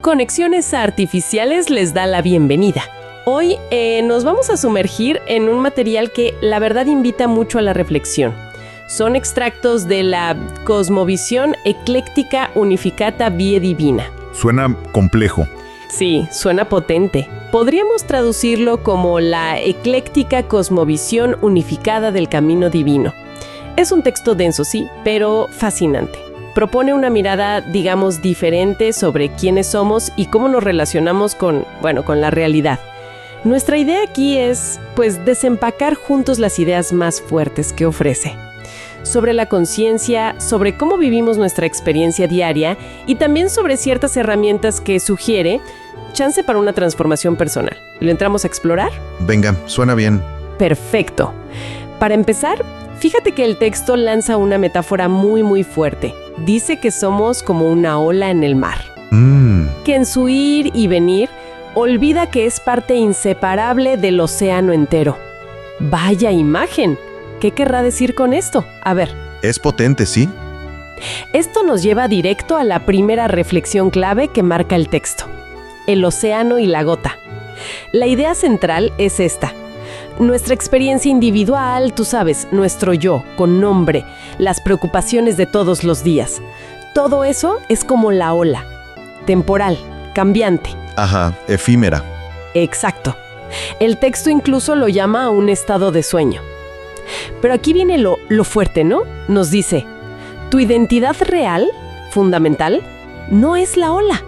Conexiones Artificiales les da la bienvenida. Hoy nos vamos a sumergir en un material que la verdad invita mucho a la reflexión. Son extractos de la Cosmovisión Eclectica Unificata Vie Divina. Suena complejo. Sí, suena potente. Podríamos traducirlo como la Ecléctica Cosmovisión Unificada del Camino Divino. Es un texto denso, sí, pero fascinante. Propone una mirada, digamos, diferente sobre quiénes somos y cómo nos relacionamos con la realidad. Nuestra idea aquí es, desempacar juntos las ideas más fuertes que ofrece. Sobre la conciencia, sobre cómo vivimos nuestra experiencia diaria y también sobre ciertas herramientas que sugiere, chance para una transformación personal. ¿Lo entramos a explorar? Venga, suena bien. Perfecto. Para empezar, fíjate que el texto lanza una metáfora muy fuerte. Dice que somos como una ola en el mar. Que en su ir y venir, olvida que es parte inseparable del océano entero. ¡Vaya imagen! ¿Qué querrá decir con esto? A ver. Es potente, ¿sí? Esto nos lleva directo a la primera reflexión clave que marca el texto. El océano y la gota. La idea central es esta. Nuestra experiencia individual, tú sabes, nuestro yo, con nombre, las preocupaciones de todos los días. Todo eso es como la ola. Temporal, cambiante. Ajá, efímera. Exacto. El texto incluso lo llama a un estado de sueño. Pero aquí viene lo fuerte, ¿no? Nos dice, tu identidad real, fundamental, no es la ola.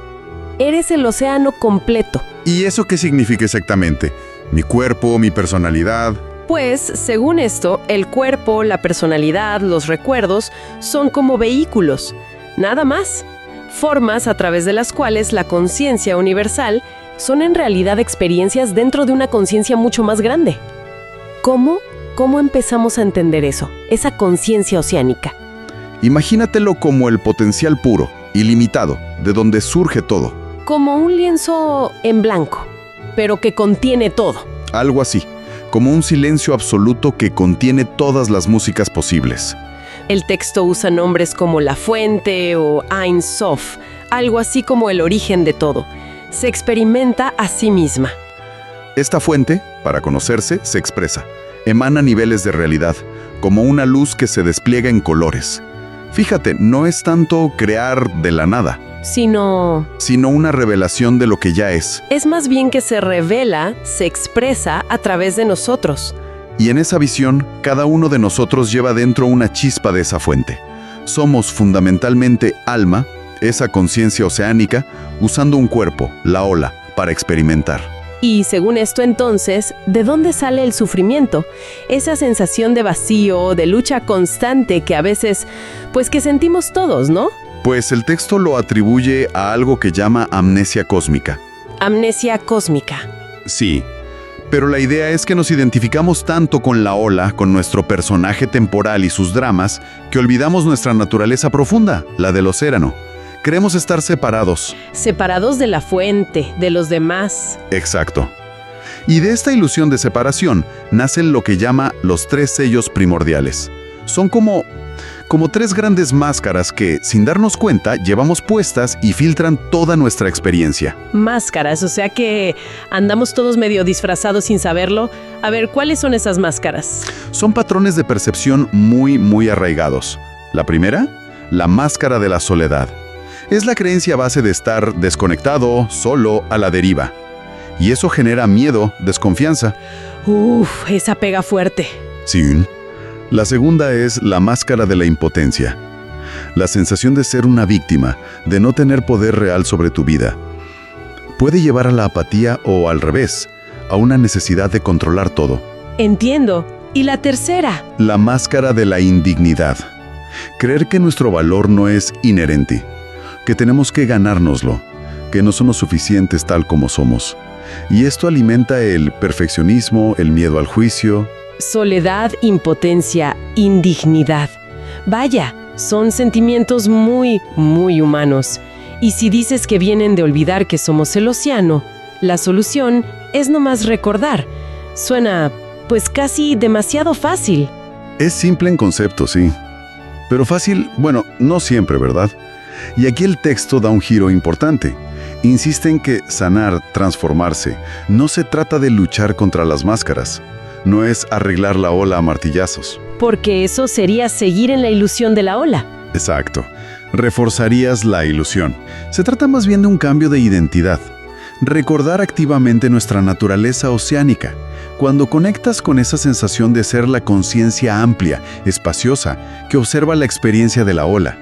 Eres el océano completo. ¿Y eso qué significa exactamente? ¿Mi cuerpo, mi personalidad? Pues, según esto, el cuerpo, la personalidad, los recuerdos son como vehículos, nada más. Formas a través de las cuales la conciencia universal son en realidad experiencias dentro de una conciencia mucho más grande. ¿Cómo empezamos a entender eso? Esa conciencia oceánica. Imagínatelo como el potencial puro, ilimitado, de donde surge todo. Como un lienzo en blanco, pero que contiene todo. Algo así, como un silencio absoluto que contiene todas las músicas posibles. El texto usa nombres como la fuente o Ein Sof, algo así como el origen de todo. Se experimenta a sí misma. Esta fuente, para conocerse, se expresa. Emana niveles de realidad, como una luz que se despliega en colores. Fíjate, no es tanto crear de la nada, sino una revelación de lo que ya es. Es más bien que se revela, se expresa a través de nosotros. Y en esa visión, cada uno de nosotros lleva dentro una chispa de esa fuente. Somos fundamentalmente alma, esa conciencia oceánica, usando un cuerpo, la ola, para experimentar. Y según esto entonces, ¿de dónde sale el sufrimiento? Esa sensación de vacío, de lucha constante que a veces, que sentimos todos, ¿no? Pues el texto lo atribuye a algo que llama amnesia cósmica. Amnesia cósmica. Sí, pero la idea es que nos identificamos tanto con la ola, con nuestro personaje temporal y sus dramas, que olvidamos nuestra naturaleza profunda, la del océano. Queremos estar separados. Separados de la fuente, de los demás. Exacto. Y de esta ilusión de separación nacen lo que llama los 3 sellos primordiales. Son como 3 grandes máscaras que, sin darnos cuenta, llevamos puestas y filtran toda nuestra experiencia. Máscaras, o sea que andamos todos medio disfrazados sin saberlo. A ver, ¿cuáles son esas máscaras? Son patrones de percepción muy arraigados. La primera, la máscara de la soledad. Es la creencia base de estar desconectado, solo, a la deriva. Y eso genera miedo, desconfianza. Esa pega fuerte. Sí. La segunda es la máscara de la impotencia. La sensación de ser una víctima, de no tener poder real sobre tu vida. Puede llevar a la apatía o, al revés, a una necesidad de controlar todo. Entiendo. ¿Y la tercera? La máscara de la indignidad. Creer que nuestro valor no es inherente, que tenemos que ganárnoslo, que no somos suficientes tal como somos. Y esto alimenta el perfeccionismo, el miedo al juicio. Soledad, impotencia, indignidad. Vaya, son sentimientos muy humanos. Y si dices que vienen de olvidar que somos el océano, la solución es nomás recordar. Suena, casi demasiado fácil. Es simple en concepto, sí. Pero fácil, no siempre, ¿verdad? Y aquí el texto da un giro importante. Insiste en que sanar, transformarse, no se trata de luchar contra las máscaras. No es arreglar la ola a martillazos. Porque eso sería seguir en la ilusión de la ola. Exacto. Reforzarías la ilusión. Se trata más bien de un cambio de identidad. Recordar activamente nuestra naturaleza oceánica. Cuando conectas con esa sensación de ser la conciencia amplia, espaciosa, que observa la experiencia de la ola,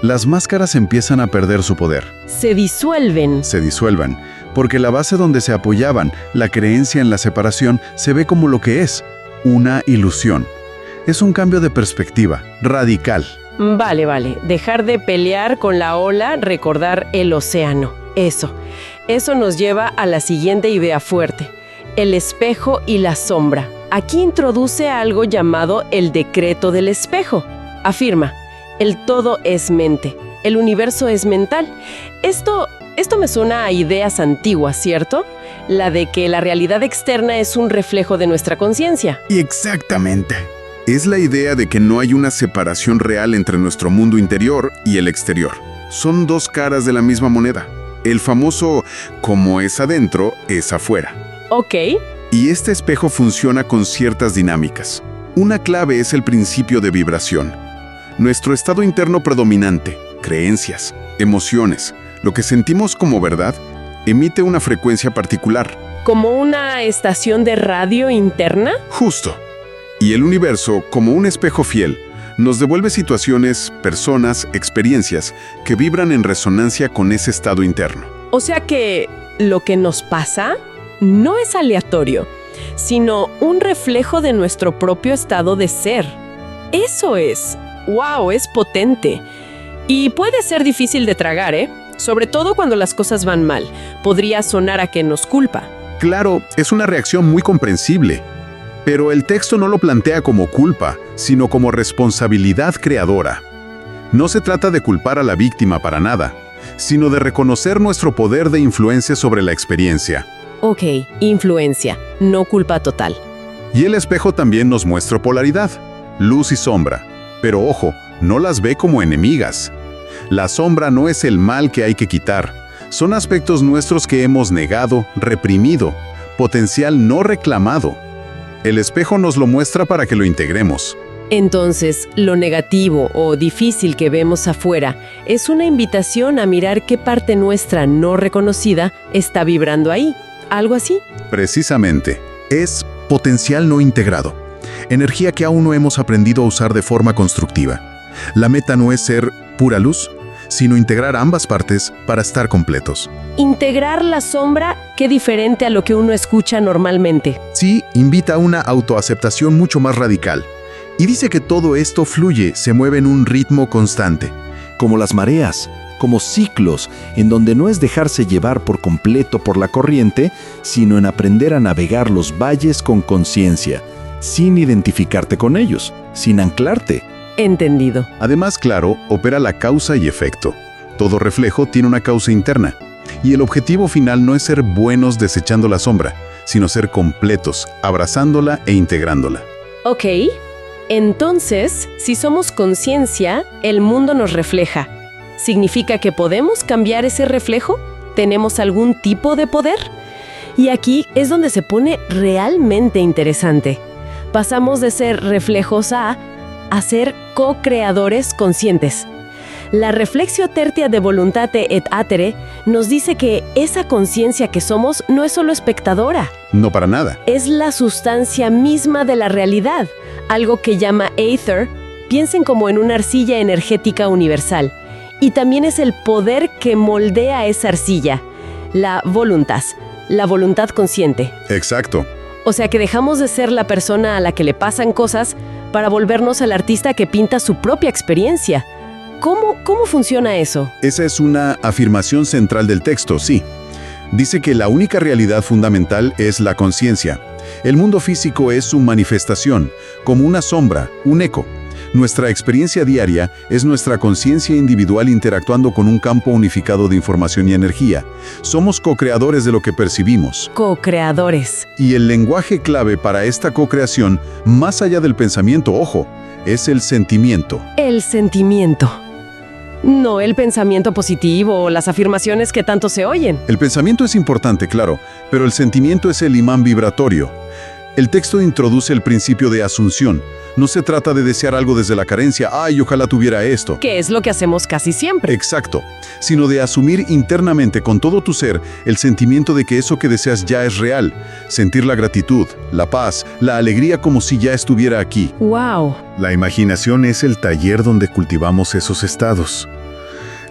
las máscaras empiezan a perder su poder. Se disuelven. Se disuelvan, porque la base donde se apoyaban, la creencia en la separación, se ve como lo que es, una ilusión. Es un cambio de perspectiva, radical. Vale. Dejar de pelear con la ola, recordar el océano. Eso nos lleva a la siguiente idea fuerte. El espejo y la sombra. Aquí introduce algo llamado el decreto del espejo. Afirma, el todo es mente, el universo es mental. Esto me suena a ideas antiguas, ¿cierto? La de que la realidad externa es un reflejo de nuestra conciencia. Y exactamente. Es la idea de que no hay una separación real entre nuestro mundo interior y el exterior. Son dos caras de la misma moneda. El famoso como es adentro, es afuera. Ok. Y este espejo funciona con ciertas dinámicas. Una clave es el principio de vibración. Nuestro estado interno predominante, creencias, emociones, lo que sentimos como verdad, emite una frecuencia particular. ¿Como una estación de radio interna? Justo. Y el universo, como un espejo fiel, nos devuelve situaciones, personas, experiencias que vibran en resonancia con ese estado interno. O sea que lo que nos pasa no es aleatorio, sino un reflejo de nuestro propio estado de ser. Eso es. ¡Wow! Es potente. Y puede ser difícil de tragar, ¿eh? Sobre todo cuando las cosas van mal. Podría sonar a que nos culpa. Claro, es una reacción muy comprensible. Pero el texto no lo plantea como culpa, sino como responsabilidad creadora. No se trata de culpar a la víctima para nada, sino de reconocer nuestro poder de influencia sobre la experiencia. Ok, influencia, no culpa total. Y el espejo también nos muestra polaridad, luz y sombra. Pero ojo, no las ve como enemigas. La sombra no es el mal que hay que quitar. Son aspectos nuestros que hemos negado, reprimido, potencial no reclamado. El espejo nos lo muestra para que lo integremos. Entonces, lo negativo o difícil que vemos afuera es una invitación a mirar qué parte nuestra no reconocida está vibrando ahí. ¿Algo así? Precisamente. Es potencial no integrado. Energía que aún no hemos aprendido a usar de forma constructiva. La meta no es ser pura luz, sino integrar ambas partes para estar completos. Integrar la sombra, qué diferente a lo que uno escucha normalmente. Sí, invita a una autoaceptación mucho más radical. Y dice que todo esto fluye, se mueve en un ritmo constante. Como las mareas, como ciclos, en donde no es dejarse llevar por completo por la corriente, sino en aprender a navegar los valles con conciencia, sin identificarte con ellos, sin anclarte. Entendido. Además, claro, opera la causa y efecto. Todo reflejo tiene una causa interna. Y el objetivo final no es ser buenos desechando la sombra, sino ser completos, abrazándola e integrándola. Ok. Entonces, si somos conciencia, el mundo nos refleja. ¿Significa que podemos cambiar ese reflejo? ¿Tenemos algún tipo de poder? Y aquí es donde se pone realmente interesante. Pasamos de ser reflejos a ser co-creadores conscientes. La Reflexio Tertia de Voluntate et Atere nos dice que esa conciencia que somos no es solo espectadora. No para nada. Es la sustancia misma de la realidad, algo que llama Aether. Piensen como en una arcilla energética universal. Y también es el poder que moldea esa arcilla, la voluntas, la voluntad consciente. Exacto. O sea que dejamos de ser la persona a la que le pasan cosas para volvernos al artista que pinta su propia experiencia. ¿Cómo funciona eso? Esa es una afirmación central del texto, sí. Dice que la única realidad fundamental es la conciencia. El mundo físico es su manifestación, como una sombra, un eco. Nuestra experiencia diaria es nuestra conciencia individual interactuando con un campo unificado de información y energía. Somos co-creadores de lo que percibimos. Co-creadores. Y el lenguaje clave para esta co-creación, más allá del pensamiento, ojo, es el sentimiento. El sentimiento. No el pensamiento positivo o las afirmaciones que tanto se oyen. El pensamiento es importante, claro, pero el sentimiento es el imán vibratorio. El texto introduce el principio de asunción. No se trata de desear algo desde la carencia, ¡ay, ojalá tuviera esto! Que es lo que hacemos casi siempre. Exacto, sino de asumir internamente con todo tu ser el sentimiento de que eso que deseas ya es real. Sentir la gratitud, la paz, la alegría como si ya estuviera aquí. ¡Wow! La imaginación es el taller donde cultivamos esos estados.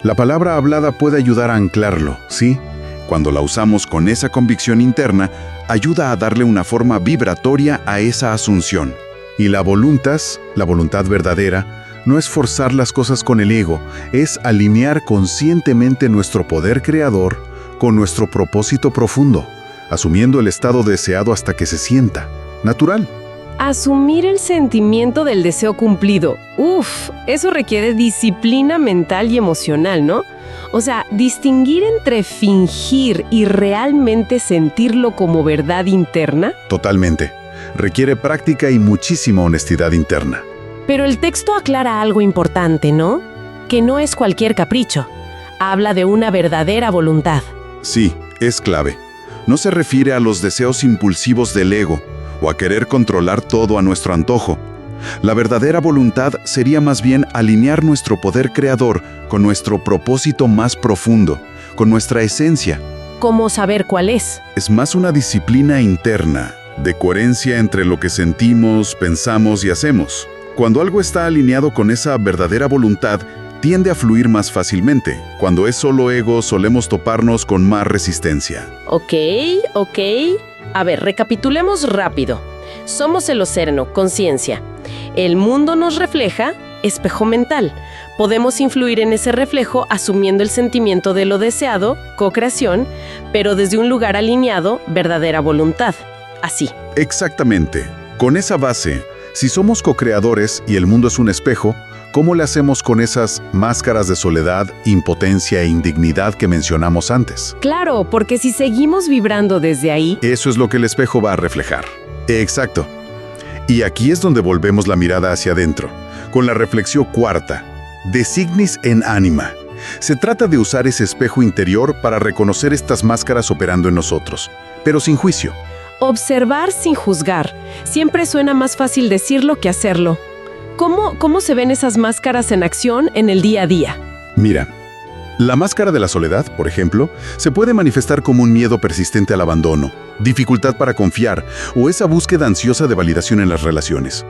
La palabra hablada puede ayudar a anclarlo, ¿sí? Cuando la usamos con esa convicción interna, ayuda a darle una forma vibratoria a esa asunción. Y la voluntad verdadera, no es forzar las cosas con el ego, es alinear conscientemente nuestro poder creador con nuestro propósito profundo, asumiendo el estado deseado hasta que se sienta natural. Asumir el sentimiento del deseo cumplido. Eso requiere disciplina mental y emocional, ¿no? O sea, distinguir entre fingir y realmente sentirlo como verdad interna. Totalmente. Requiere práctica y muchísima honestidad interna. Pero el texto aclara algo importante, ¿no? Que no es cualquier capricho. Habla de una verdadera voluntad. Sí, es clave. No se refiere a los deseos impulsivos del ego o a querer controlar todo a nuestro antojo. La verdadera voluntad sería más bien alinear nuestro poder creador con nuestro propósito más profundo, con nuestra esencia. ¿Cómo saber cuál es? Es más una disciplina interna, de coherencia entre lo que sentimos, pensamos y hacemos. Cuando algo está alineado con esa verdadera voluntad, tiende a fluir más fácilmente. Cuando es solo ego, solemos toparnos con más resistencia. Ok. A ver, recapitulemos rápido. Somos el océano, conciencia. El mundo nos refleja, espejo mental. Podemos influir en ese reflejo asumiendo el sentimiento de lo deseado, co-creación, pero desde un lugar alineado, verdadera voluntad. Así. Exactamente. Con esa base, si somos co-creadores y el mundo es un espejo, ¿cómo le hacemos con esas máscaras de soledad, impotencia e indignidad que mencionamos antes? Claro, porque si seguimos vibrando desde ahí... Eso es lo que el espejo va a reflejar. Exacto. Y aquí es donde volvemos la mirada hacia adentro, con la reflexión cuarta, de signis en anima. Se trata de usar ese espejo interior para reconocer estas máscaras operando en nosotros, pero sin juicio. Observar sin juzgar. Siempre suena más fácil decirlo que hacerlo. ¿Cómo se ven esas máscaras en acción en el día a día? Mira, la máscara de la soledad, por ejemplo, se puede manifestar como un miedo persistente al abandono, dificultad para confiar o esa búsqueda ansiosa de validación en las relaciones.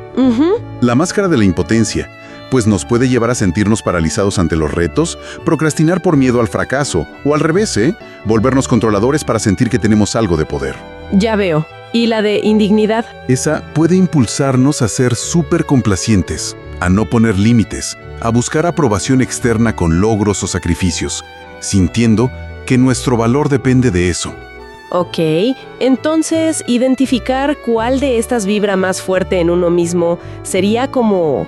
La máscara de la impotencia, pues nos puede llevar a sentirnos paralizados ante los retos, procrastinar por miedo al fracaso o al revés, volvernos controladores para sentir que tenemos algo de poder. Ya veo. ¿Y la de indignidad? Esa puede impulsarnos a ser súper complacientes, a no poner límites, a buscar aprobación externa con logros o sacrificios, sintiendo que nuestro valor depende de eso. Ok, entonces identificar cuál de estas vibra más fuerte en uno mismo sería como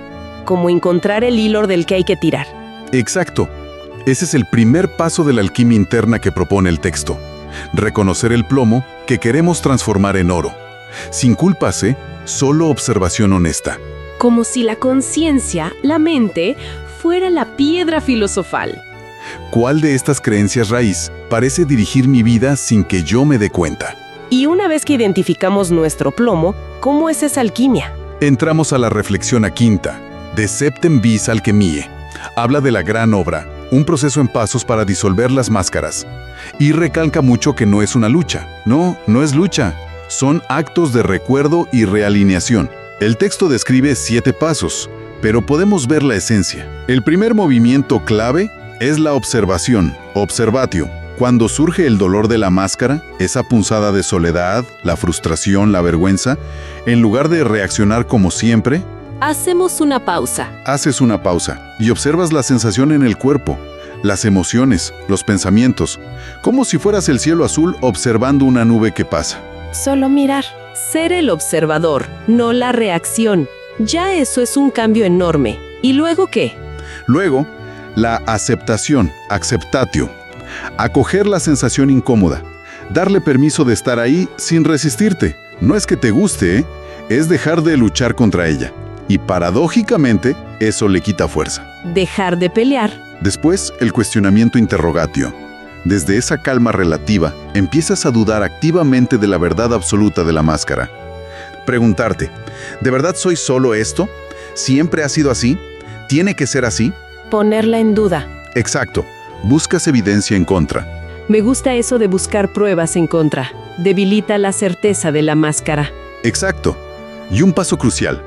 encontrar el hilo del que hay que tirar. Exacto. Ese es el primer paso de la alquimia interna que propone el texto. Reconocer el plomo que queremos transformar en oro. Sin culpas, solo observación honesta. Como si la conciencia, la mente, fuera la piedra filosofal. ¿Cuál de estas creencias raíz parece dirigir mi vida sin que yo me dé cuenta? Y una vez que identificamos nuestro plomo, ¿cómo es esa alquimia? Entramos a la reflexión quinta, de Septem Vis Alchemiae. Habla de la gran obra, un proceso en pasos para disolver las máscaras. Y recalca mucho que no es una lucha. No es lucha. Son actos de recuerdo y realineación. El texto describe 7 pasos, pero podemos ver la esencia. El primer movimiento clave es la observación, observatio. Cuando surge el dolor de la máscara, esa punzada de soledad, la frustración, la vergüenza, en lugar de reaccionar como siempre, hacemos una pausa. Haces una pausa y observas la sensación en el cuerpo, las emociones, los pensamientos, como si fueras el cielo azul observando una nube que pasa. Solo mirar. Ser el observador, no la reacción. Ya eso es un cambio enorme. ¿Y luego qué? Luego, la aceptación, acceptatio. Acoger la sensación incómoda. Darle permiso de estar ahí sin resistirte. No es que te guste, es dejar de luchar contra ella. Y paradójicamente, eso le quita fuerza. Dejar de pelear Después, el cuestionamiento interrogatio. Desde esa calma relativa, empiezas a dudar activamente de la verdad absoluta de la máscara. Preguntarte, ¿de verdad soy solo esto? ¿Siempre ha sido así? ¿Tiene que ser así? Ponerla en duda. Exacto. Buscas evidencia en contra. Me gusta eso de buscar pruebas en contra. Debilita la certeza de la máscara. Exacto. Y un paso crucial.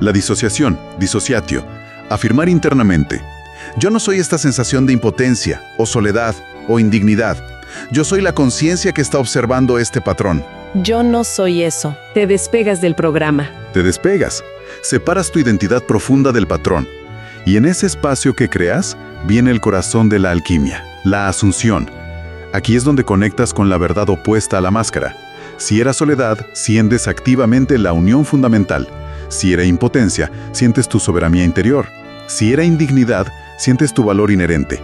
La disociación, disociatio. Afirmar internamente. Yo no soy esta sensación de impotencia, o soledad, o indignidad. Yo soy la conciencia que está observando este patrón. Yo no soy eso. Te despegas del programa. Te despegas. Separas tu identidad profunda del patrón. Y en ese espacio que creas, viene el corazón de la alquimia, la asunción. Aquí es donde conectas con la verdad opuesta a la máscara. Si era soledad, sientes activamente la unión fundamental. Si era impotencia, sientes tu soberanía interior. Si era indignidad, sientes tu valor inherente.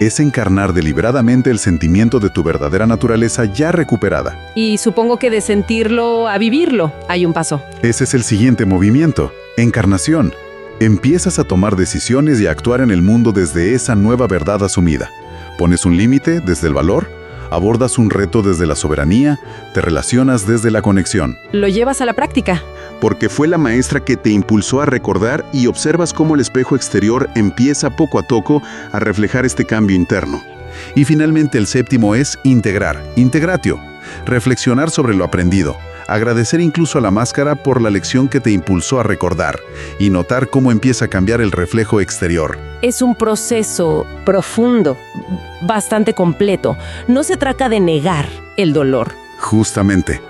Es encarnar deliberadamente el sentimiento de tu verdadera naturaleza ya recuperada. Y supongo que de sentirlo a vivirlo hay un paso. Ese es el siguiente movimiento, encarnación. Empiezas a tomar decisiones y a actuar en el mundo desde esa nueva verdad asumida. Pones un límite desde el valor, abordas un reto desde la soberanía, te relacionas desde la conexión. Lo llevas a la práctica. Porque fue la maestra que te impulsó a recordar y observas cómo el espejo exterior empieza poco a poco a reflejar este cambio interno. Y finalmente el séptimo es integrar, integratio, reflexionar sobre lo aprendido, agradecer incluso a la máscara por la lección que te impulsó a recordar y notar cómo empieza a cambiar el reflejo exterior. Es un proceso profundo, bastante completo. No se trata de negar el dolor. Justamente.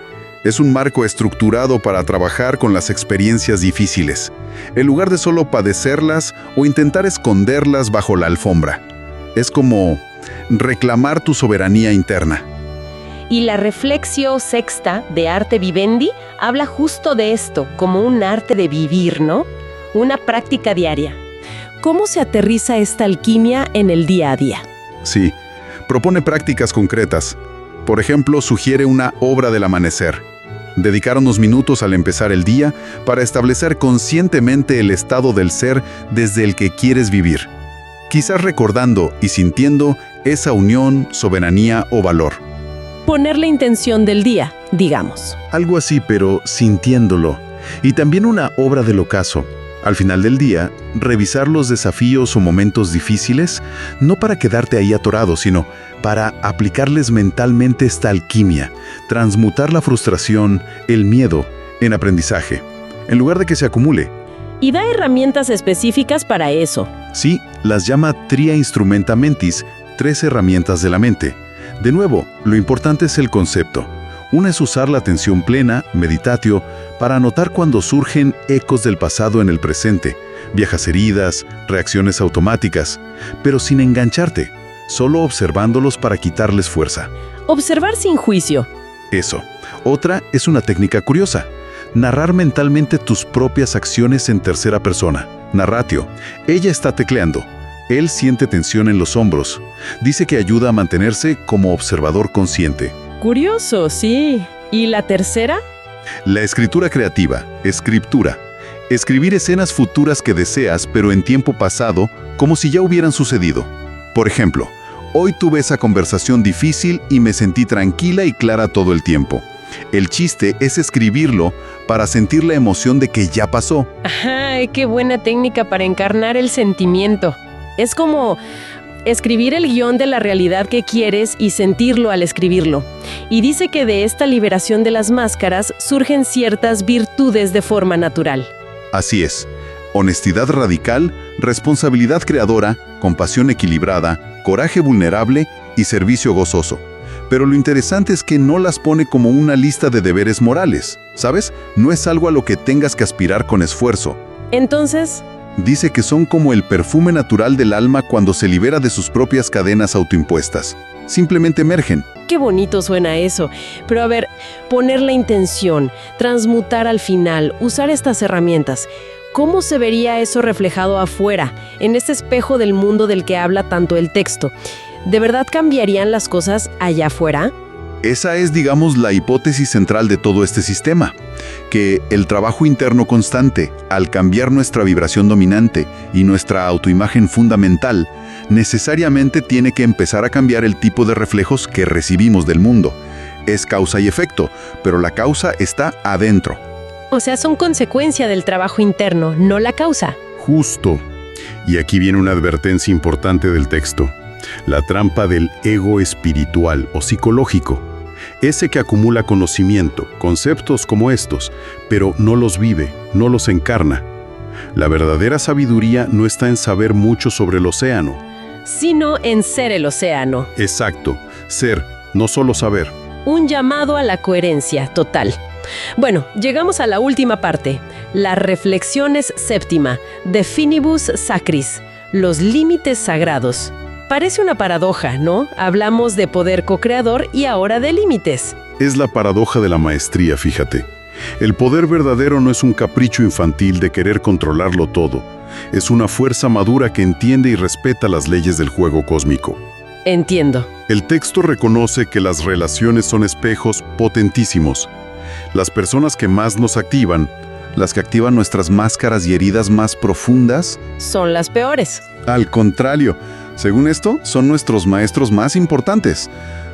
Es un marco estructurado para trabajar con las experiencias difíciles, en lugar de solo padecerlas o intentar esconderlas bajo la alfombra. Es como reclamar tu soberanía interna. Y la Reflexio Sexta de Arte Vivendi habla justo de esto, como un arte de vivir, ¿no? Una práctica diaria. ¿Cómo se aterriza esta alquimia en el día a día? Sí, propone prácticas concretas. Por ejemplo, sugiere una obra del amanecer. Dedicar unos minutos al empezar el día para establecer conscientemente el estado del ser desde el que quieres vivir. Quizás recordando y sintiendo esa unión, soberanía o valor. Poner la intención del día, digamos. Algo así, pero sintiéndolo. Y también una obra del ocaso. Al final del día, revisar los desafíos o momentos difíciles, no para quedarte ahí atorado, sino para aplicarles mentalmente esta alquimia, transmutar la frustración, el miedo, en aprendizaje, en lugar de que se acumule. Y da herramientas específicas para eso. Sí, las llama Tria Instrumenta Mentis, 3 herramientas de la mente. De nuevo, lo importante es el concepto. Una es usar la atención plena, meditatio, para notar cuando surgen ecos del pasado en el presente, viejas heridas, reacciones automáticas, pero sin engancharte, solo observándolos para quitarles fuerza. Observar sin juicio. Eso. Otra es una técnica curiosa. Narrar mentalmente tus propias acciones en tercera persona. Narratio. Ella está tecleando. Él siente tensión en los hombros. Dice que ayuda a mantenerse como observador consciente. Curioso, sí. ¿Y la tercera? La escritura creativa, escriptura. Escribir escenas futuras que deseas, pero en tiempo pasado, como si ya hubieran sucedido. Por ejemplo, hoy tuve esa conversación difícil y me sentí tranquila y clara todo el tiempo. El chiste es escribirlo para sentir la emoción de que ya pasó. Ajá, qué buena técnica para encarnar el sentimiento. Es como escribir el guión de la realidad que quieres y sentirlo al escribirlo. Y dice que de esta liberación de las máscaras surgen ciertas virtudes de forma natural. Así es. Honestidad radical, responsabilidad creadora, compasión equilibrada, coraje vulnerable y servicio gozoso. Pero lo interesante es que no las pone como una lista de deberes morales, ¿sabes? No es algo a lo que tengas que aspirar con esfuerzo. Entonces, dice que son como el perfume natural del alma cuando se libera de sus propias cadenas autoimpuestas. Simplemente emergen. Qué bonito suena eso. Pero a ver, poner la intención, transmutar al final, usar estas herramientas. ¿Cómo se vería eso reflejado afuera, en este espejo del mundo del que habla tanto el texto? ¿De verdad cambiarían las cosas allá afuera? Esa es, digamos, la hipótesis central de todo este sistema, que el trabajo interno constante, al cambiar nuestra vibración dominante y nuestra autoimagen fundamental, necesariamente tiene que empezar a cambiar el tipo de reflejos que recibimos del mundo. Es causa y efecto, pero la causa está adentro. O sea, son consecuencia del trabajo interno, no la causa. Justo. Y aquí viene una advertencia importante del texto. La trampa del ego espiritual o psicológico. Ese que acumula conocimiento, conceptos como estos, pero no los vive, no los encarna. La verdadera sabiduría no está en saber mucho sobre el océano. Sino en ser el océano. Exacto, ser, no solo saber. Un llamado a la coherencia total. Bueno, llegamos a la última parte, la reflexiones séptima, de Finibus Sacris, los límites sagrados. Parece una paradoja, ¿no? Hablamos de poder co-creador y ahora de límites. Es la paradoja de la maestría, fíjate. El poder verdadero no es un capricho infantil de querer controlarlo todo. Es una fuerza madura que entiende y respeta las leyes del juego cósmico. Entiendo. El texto reconoce que las relaciones son espejos potentísimos. Las personas que más nos activan, las que activan nuestras máscaras y heridas más profundas, son las peores. Al contrario, según esto, son nuestros maestros más importantes.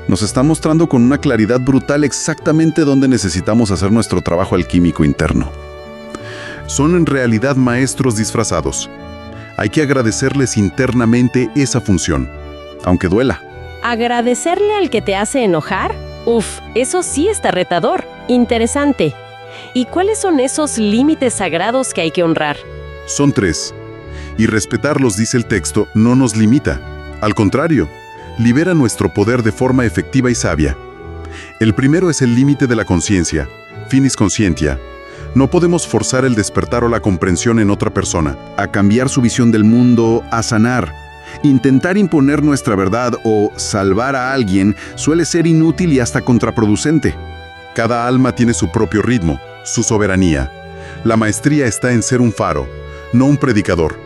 Nos está mostrando con una claridad brutal exactamente dónde necesitamos hacer nuestro trabajo alquímico interno. Son en realidad maestros disfrazados. Hay que agradecerles internamente esa función, aunque duela. ¿Agradecerle al que te hace enojar? Uf, eso sí está retador. Interesante. ¿Y cuáles son esos límites sagrados que hay que honrar? Son 3. Y respetarlos, dice el texto, no nos limita. Al contrario, libera nuestro poder de forma efectiva y sabia. El primero es el límite de la conciencia, finis conscientia. No podemos forzar el despertar o la comprensión en otra persona, a cambiar su visión del mundo, a sanar. Intentar imponer nuestra verdad o salvar a alguien suele ser inútil y hasta contraproducente. Cada alma tiene su propio ritmo, su soberanía. La maestría está en ser un faro, no un predicador.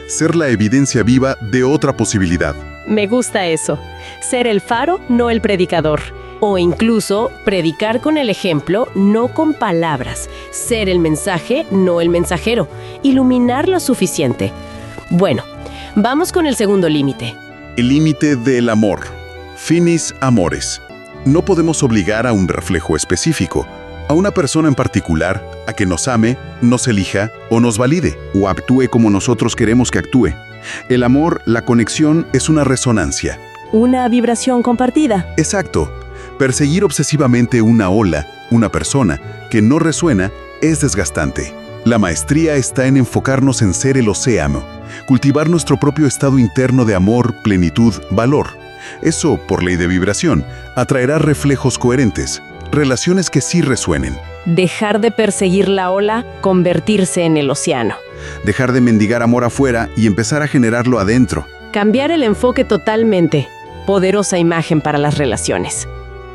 Ser la evidencia viva de otra posibilidad. Me gusta eso. Ser el faro, no el predicador. O incluso predicar con el ejemplo, no con palabras. Ser el mensaje, no el mensajero. Iluminar lo suficiente. Bueno, vamos con el segundo límite. El límite del amor. Finis amores. No podemos obligar a un reflejo específico, a una persona en particular, a que nos ame, nos elija o nos valide, o actúe como nosotros queremos que actúe. El amor, la conexión, es una resonancia. Una vibración compartida. Exacto. Perseguir obsesivamente una ola, una persona, que no resuena, es desgastante. La maestría está en enfocarnos en ser el océano, cultivar nuestro propio estado interno de amor, plenitud, valor. Eso, por ley de vibración, atraerá reflejos coherentes, relaciones que sí resuenen. Dejar de perseguir la ola, convertirse en el océano. Dejar de mendigar amor afuera y empezar a generarlo adentro. Cambiar el enfoque totalmente. Poderosa imagen para las relaciones.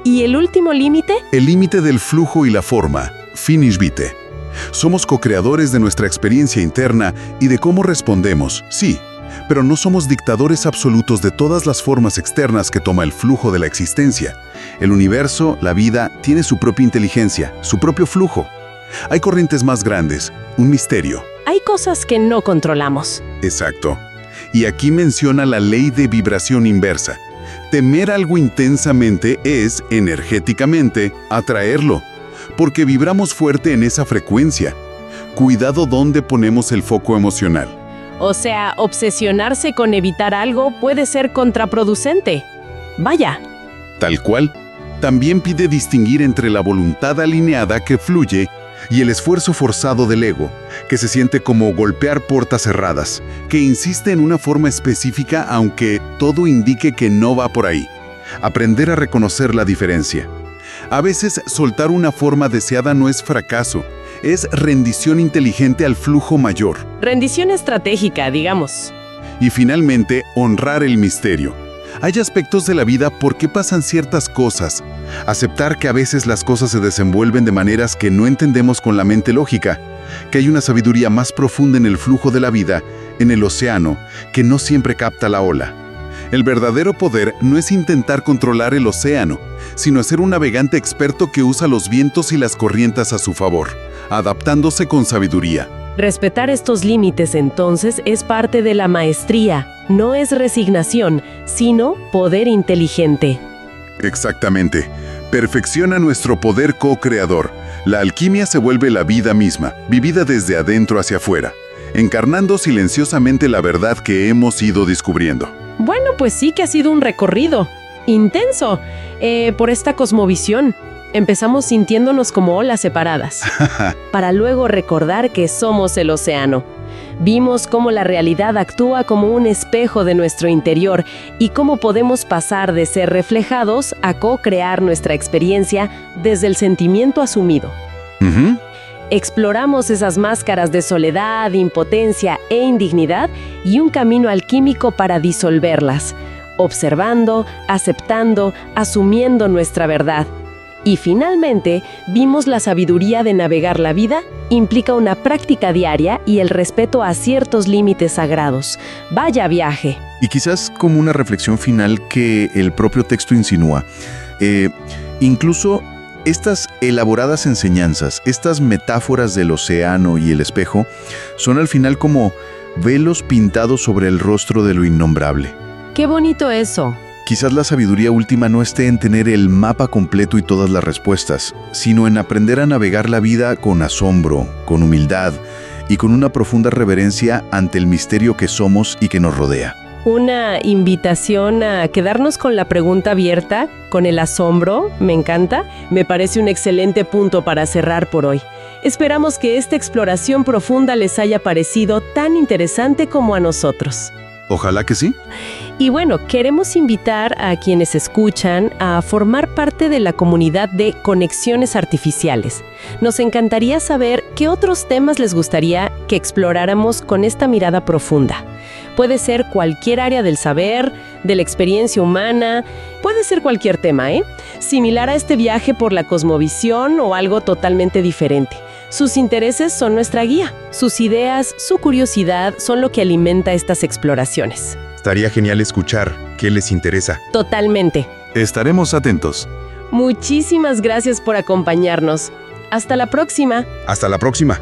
¿Y el último límite? El límite del flujo y la forma, finis vitae. Somos co-creadores de nuestra experiencia interna y de cómo respondemos, sí, pero no somos dictadores absolutos de todas las formas externas que toma el flujo de la existencia. El universo, la vida, tiene su propia inteligencia, su propio flujo. Hay corrientes más grandes, un misterio. Hay cosas que no controlamos. Exacto. Y aquí menciona la ley de vibración inversa. Temer algo intensamente es, energéticamente, atraerlo, porque vibramos fuerte en esa frecuencia. Cuidado dónde ponemos el foco emocional. O sea, obsesionarse con evitar algo puede ser contraproducente. Vaya. Tal cual. También pide distinguir entre la voluntad alineada que fluye y el esfuerzo forzado del ego, que se siente como golpear puertas cerradas, que insiste en una forma específica aunque todo indique que no va por ahí. Aprender a reconocer la diferencia. A veces, soltar una forma deseada no es fracaso, es rendición inteligente al flujo mayor. Rendición estratégica, digamos. Y finalmente, honrar el misterio. Hay aspectos de la vida por qué pasan ciertas cosas. Aceptar que a veces las cosas se desenvuelven de maneras que no entendemos con la mente lógica, que hay una sabiduría más profunda en el flujo de la vida, en el océano, que no siempre capta la ola. El verdadero poder no es intentar controlar el océano, sino ser un navegante experto que usa los vientos y las corrientes a su favor, adaptándose con sabiduría. Respetar estos límites, entonces, es parte de la maestría. No es resignación, sino poder inteligente. Exactamente. Perfecciona nuestro poder co-creador. La alquimia se vuelve la vida misma, vivida desde adentro hacia afuera, encarnando silenciosamente la verdad que hemos ido descubriendo. Bueno, pues sí que ha sido un recorrido intenso por esta cosmovisión. Empezamos sintiéndonos como olas separadas, para luego recordar que somos el océano. Vimos cómo la realidad actúa como un espejo de nuestro interior y cómo podemos pasar de ser reflejados a co-crear nuestra experiencia desde el sentimiento asumido. Exploramos esas máscaras de soledad, impotencia e indignidad y un camino alquímico para disolverlas, observando, aceptando, asumiendo nuestra verdad. Y finalmente, vimos la sabiduría de navegar la vida implica una práctica diaria y el respeto a ciertos límites sagrados. ¡Vaya viaje! Y quizás como una reflexión final que el propio texto insinúa, incluso estas elaboradas enseñanzas, estas metáforas del océano y el espejo, son al final como velos pintados sobre el rostro de lo innombrable. ¡Qué bonito eso! Quizás la sabiduría última no esté en tener el mapa completo y todas las respuestas, sino en aprender a navegar la vida con asombro, con humildad y con una profunda reverencia ante el misterio que somos y que nos rodea. Una invitación a quedarnos con la pregunta abierta, con el asombro, me encanta. Me parece un excelente punto para cerrar por hoy. Esperamos que esta exploración profunda les haya parecido tan interesante como a nosotros. Ojalá que sí. Y bueno, queremos invitar a quienes escuchan a formar parte de la comunidad de Conexiones Artificiales. Nos encantaría saber qué otros temas les gustaría que exploráramos con esta mirada profunda. Puede ser cualquier área del saber, de la experiencia humana, puede ser cualquier tema, similar a este viaje por la cosmovisión o algo totalmente diferente. Sus intereses son nuestra guía, sus ideas, su curiosidad son lo que alimenta estas exploraciones. Estaría genial escuchar qué les interesa. Totalmente. Estaremos atentos. Muchísimas gracias por acompañarnos. Hasta la próxima. Hasta la próxima.